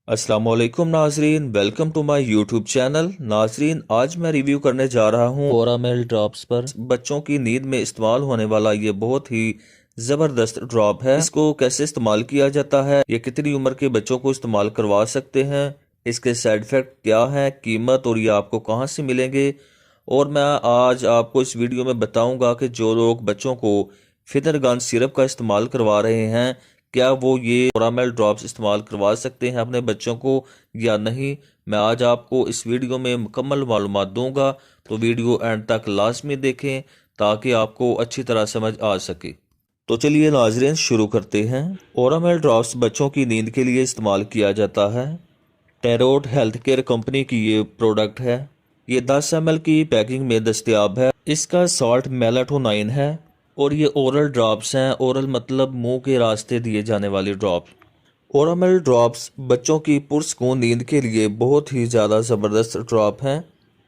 अस्सलाम वालेकुम नाजरीन, welcome to my YouTube channel. नाजरीन, आज मैं रिव्यू करने जा रहा हूँ ओरामेल ड्रॉप्स पर। बच्चों की नींद में इस्तेमाल होने वाला ये बहुत ही ज़बरदस्त ड्रॉप है। इसको कैसे इस्तेमाल किया जाता है, ये कितनी उम्र के बच्चों को इस्तेमाल करवा सकते हैं, इसके साइड इफ़ेक्ट क्या हैं, कीमत और ये आपको कहाँ से मिलेंगे, और मैं आज आपको इस वीडियो में बताऊँगा कि जो लोग बच्चों को फिनरगान सिरप का इस्तेमाल करवा रहे हैं, क्या वो ये ओरामेल ड्रॉप्स इस्तेमाल करवा सकते हैं अपने बच्चों को या नहीं। मैं आज आपको इस वीडियो में मुकम्मल मालूमात दूंगा, तो वीडियो एंड तक लाजमी देखें ताकि आपको अच्छी तरह समझ आ सके। तो चलिए नाजरीन, शुरू करते हैं। ओरामेल ड्रॉप्स बच्चों की नींद के लिए इस्तेमाल किया जाता है। टेरोट हेल्थ केयर कंपनी की ये प्रोडक्ट है। ये 10 ml की पैकिंग में दस्तियाब है। इसका सॉल्ट मेलाटोनाइन है और ये ओरल ड्रॉप्स हैं। ओरल मतलब मुंह के रास्ते दिए जाने वाले ड्रॉप्स। ओरामेल ड्रॉप्स बच्चों की पुरस्कून नींद के लिए बहुत ही ज़्यादा ज़बरदस्त ड्रॉप हैं।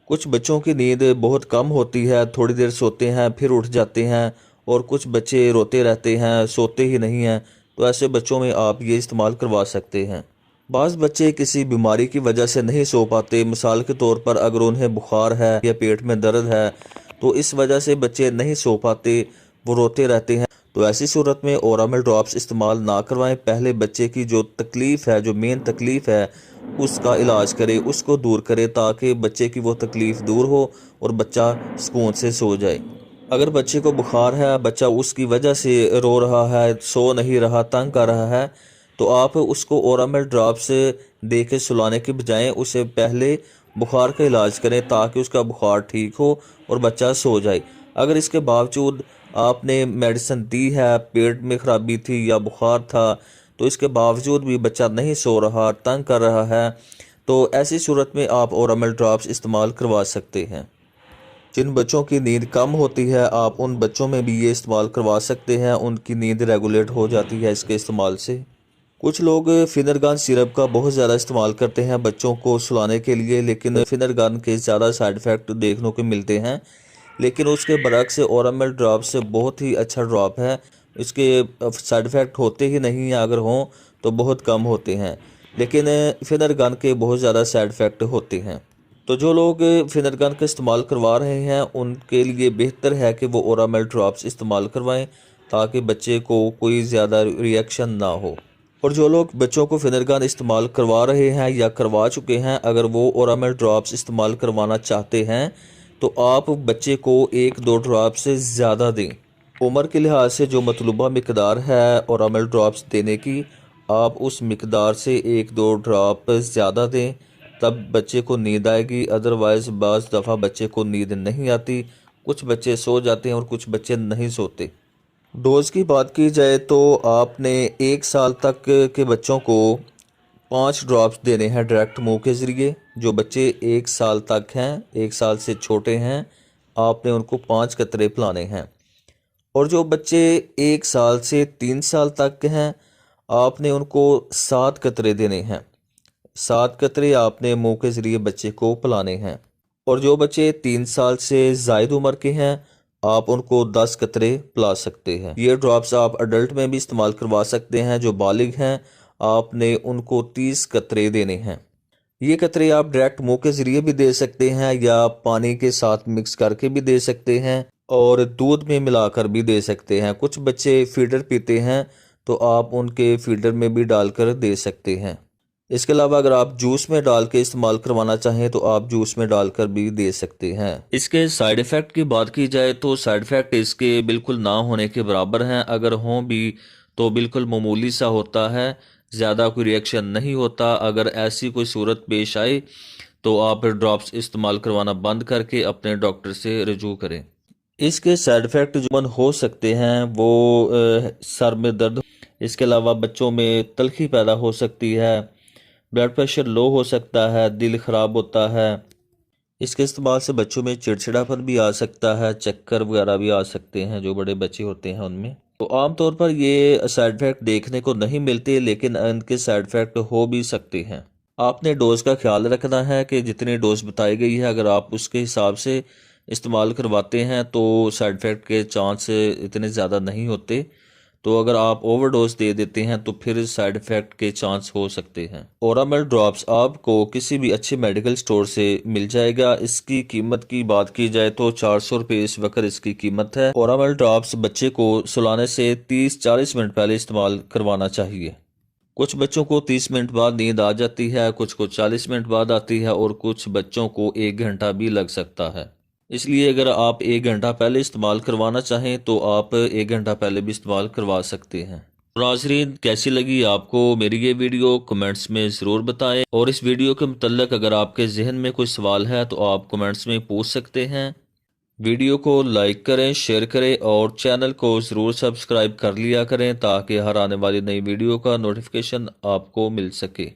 कुछ बच्चों की नींद बहुत कम होती है, थोड़ी देर सोते हैं फिर उठ जाते हैं, और कुछ बच्चे रोते रहते हैं, सोते ही नहीं हैं। तो ऐसे बच्चों में आप ये इस्तेमाल करवा सकते हैं। बाज़ बच्चे किसी बीमारी की वजह से नहीं सो पाते, मिसाल के तौर पर अगर उन्हें बुखार है या पेट में दर्द है, तो इस वजह से बच्चे नहीं सो पाते, वो रोते रहते हैं। तो ऐसी सूरत में ओरामेल ड्रॉप्स इस्तेमाल ना करवाएं। पहले बच्चे की जो तकलीफ़ है, जो मेन तकलीफ़ है, उसका इलाज करें, उसको दूर करें, ताकि बच्चे की वो तकलीफ़ दूर हो और बच्चा सुकून से सो जाए। अगर बच्चे को बुखार है, बच्चा उसकी वजह से रो रहा है, सो नहीं रहा, तंग कर रहा है, तो आप उसको ओरामेल ड्रॉप्स दे के सुलाने के बजाय उसे पहले बुखार का इलाज करें, ताकि उसका बुखार ठीक हो और बच्चा सो जाए। अगर इसके बावजूद आपने मेडिसिन दी है, पेट में ख़राबी थी या बुखार था, तो इसके बावजूद भी बच्चा नहीं सो रहा, तंग कर रहा है, तो ऐसी सूरत में आप ओरामेल ड्रॉप्स इस्तेमाल करवा सकते हैं। जिन बच्चों की नींद कम होती है, आप उन बच्चों में भी ये इस्तेमाल करवा सकते हैं। उनकी नींद रेगुलेट हो जाती है इसके इस्तेमाल से। कुछ लोग फिनरगान सिरप का बहुत ज़्यादा इस्तेमाल करते हैं बच्चों को सुलाने के लिए, लेकिन फिनरगान के ज़्यादा साइड इफ़ेक्ट देखने को मिलते हैं। लेकिन उसके बरक्स ओरामेल ड्रॉप से बहुत ही अच्छा ड्रॉप है। इसके साइड इफ़ेक्ट होते ही नहीं हैं, अगर हों तो बहुत कम होते हैं, लेकिन फिनरगान के बहुत ज़्यादा साइड इफ़ेक्ट होते हैं। तो जो लोग फिनरगान का इस्तेमाल करवा रहे हैं, उनके लिए बेहतर है कि वो ओरामेल ड्रॉप्स इस्तेमाल करवाएं, ताकि बच्चे को कोई ज़्यादा रिएक्शन ना हो। और जो लोग बच्चों को फिनरगान इस्तेमाल करवा रहे हैं या करवा चुके हैं, अगर वो ओरामेल ड्रॉप्स इस्तेमाल करवाना चाहते हैं, तो आप बच्चे को 1-2 ड्रॉप से ज़्यादा दें। उम्र के लिहाज से जो मतलूबा मिकदार है ओरामेल ड्रॉप्स देने की, आप उस मिकदार से 1-2 ड्रॉप ज़्यादा दें, तब बच्चे को नींद आएगी। अदरवाइज़ बाज़ दफ़ा बच्चे को नींद नहीं आती, कुछ बच्चे सो जाते हैं और कुछ बच्चे नहीं सोते। डोज़ की बात की जाए तो आपने 1 साल तक के बच्चों को 5 ड्रॉप्स देने हैं डायरेक्ट मुंह के ज़रिए। जो बच्चे 1 साल तक हैं, 1 साल से छोटे हैं, आपने उनको 5 कतरे पिलाने हैं। और जो बच्चे 1 साल से 3 साल तक के हैं, आपने उनको 7 कतरे देने हैं। 7 कतरे आपने मुंह के ज़रिए बच्चे को पिलाने हैं। और जो बच्चे 3 साल से ज़ायद उम्र के हैं, आप उनको 10 कतरे पिला सकते हैं। ये ड्रॉप्स आप अडल्ट में भी इस्तेमाल करवा सकते हैं। जो बालिग हैं, आपने उनको 30 कतरे देने हैं। ये कतरे आप डायरेक्ट मुंह के ज़रिए भी दे सकते हैं या पानी के साथ मिक्स करके भी दे सकते हैं और दूध में मिलाकर भी दे सकते हैं। कुछ बच्चे फीडर पीते हैं, तो आप उनके फीडर में भी डालकर दे सकते हैं। इसके अलावा अगर आप जूस में डाल के इस्तेमाल करवाना चाहें, तो आप जूस में डालकर भी दे सकते हैं। इसके साइड इफ़ेक्ट की बात की जाए तो साइड इफ़ेक्ट इसके बिल्कुल ना होने के बराबर हैं। अगर हों भी तो बिल्कुल मामूली सा होता है, ज़्यादा कोई रिएक्शन नहीं होता। अगर ऐसी कोई सूरत पेश आए तो आप ड्रॉप्स इस्तेमाल करवाना बंद करके अपने डॉक्टर से रजू करें। इसके साइड इफ़ेक्ट जो हो सकते हैं वो सर में दर्द, इसके अलावा बच्चों में तलखी पैदा हो सकती है, ब्लड प्रेशर लो हो सकता है, दिल ख़राब होता है। इसके इस्तेमाल से बच्चों में चिड़चिड़ापन भी आ सकता है, चक्कर वगैरह भी आ सकते हैं जो बड़े बच्चे होते हैं उनमें। तो आमतौर पर ये साइड इफ़ेक्ट देखने को नहीं मिलते, लेकिन इनके साइड इफ़ेक्ट हो भी सकते हैं। आपने डोज़ का ख्याल रखना है कि जितनी डोज़ बताई गई है, अगर आप उसके हिसाब से इस्तेमाल करवाते हैं तो साइड इफ़ेक्ट के चांस इतने ज़्यादा नहीं होते। तो अगर आप ओवरडोज दे देते हैं तो फिर साइड इफ़ेक्ट के चांस हो सकते हैं। ओरामेल ड्रॉप्स आपको किसी भी अच्छे मेडिकल स्टोर से मिल जाएगा। इसकी कीमत की बात की जाए तो 400 रुपये इस वक्त इसकी कीमत है। ओरामेल ड्रॉप्स बच्चे को सुलाने से 30-40 मिनट पहले इस्तेमाल करवाना चाहिए। कुछ बच्चों को 30 मिनट बाद नींद आ जाती है, कुछ को 40 मिनट बाद आती है और कुछ बच्चों को 1 घंटा भी लग सकता है। इसलिए अगर आप 1 घंटा पहले इस्तेमाल करवाना चाहें तो आप 1 घंटा पहले भी इस्तेमाल करवा सकते हैं। नाज़रीन, कैसी लगी आपको मेरी ये वीडियो कमेंट्स में ज़रूर बताएं, और इस वीडियो के मुतल्लिक़ अगर आपके जहन में कोई सवाल है तो आप कमेंट्स में पूछ सकते हैं। वीडियो को लाइक करें, शेयर करें और चैनल को ज़रूर सब्सक्राइब कर लिया करें ताकि हर आने वाली नई वीडियो का नोटिफिकेशन आपको मिल सके।